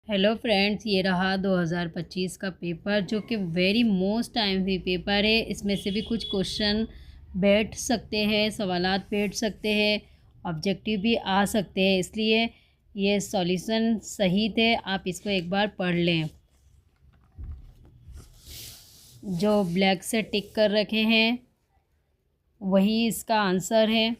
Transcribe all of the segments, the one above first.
Hello friends, ये रहा 2025 का पेपर जो कि वेरी मोस्ट टाइम भी पेपर है। इसमें से भी कुछ क्वेश्चन बैठ सकते हैं, सवालात बैठ सकते हैं, ऑब्जेक्टिव भी आ सकते हैं। इसलिए ये सॉल्यूशन सही थे, आप इसको एक बार पढ़ लें। जो ब्लैक से टिक कर रखे हैं वही इसका आंसर है।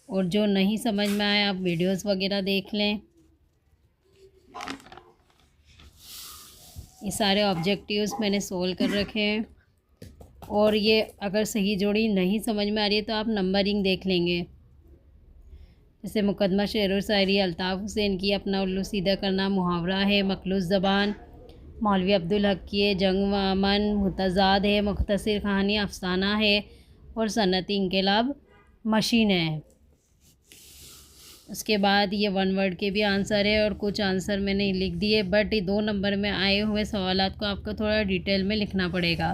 और जो नहीं समझ में आए आप वीडियोस वगैरह देख लें। ये सारे ऑब्जेक्टिव्स मैंने सोल्व कर रखे हैं। और ये अगर सही जोड़ी नहीं समझ में आ रही है तो आप नंबरिंग देख लेंगे। जैसे मुकदमा शेर और शायरी अल्ताफ़ हुसैन की अपना उल्लू सीधा करना मुहावरा है, मखलूस ज़बान मौलवी अब्दुल हक की है, जंग व अमन मुतज़ाद है, मुख्तसर कहानी अफसाना है और सनती इनकलाब मशीन है। उसके बाद ये वन वर्ड के भी आंसर है और कुछ आंसर मैंने लिख दिए, बट ये 2 नंबर में आए हुए सवालात को आपको थोड़ा डिटेल में लिखना पड़ेगा।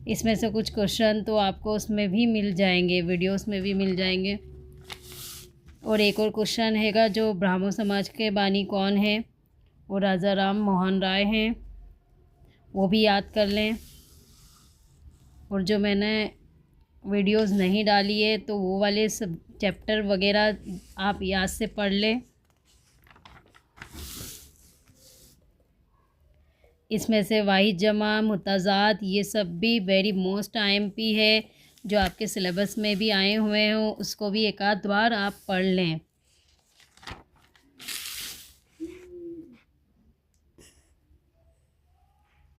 इसमें से कुछ क्वेश्चन तो आपको उसमें भी मिल जाएंगे, वीडियोस में भी मिल जाएंगे। और एक और क्वेश्चन हैगा, जो ब्राह्मण समाज के बानी कौन है? वो राजा राम मोहन राय हैं, वो भी याद कर लें। और जो मैंने वीडियोस नहीं डाली है तो वो वाले सब चैप्टर वगैरह आप याद से पढ़ लें। इसमें से वाहिद जमा मुतज़ाद ये सब भी वेरी मोस्ट IMP है, जो आपके सिलेबस में भी आए हुए हों, उसको भी एक आध बार आप पढ़ लें।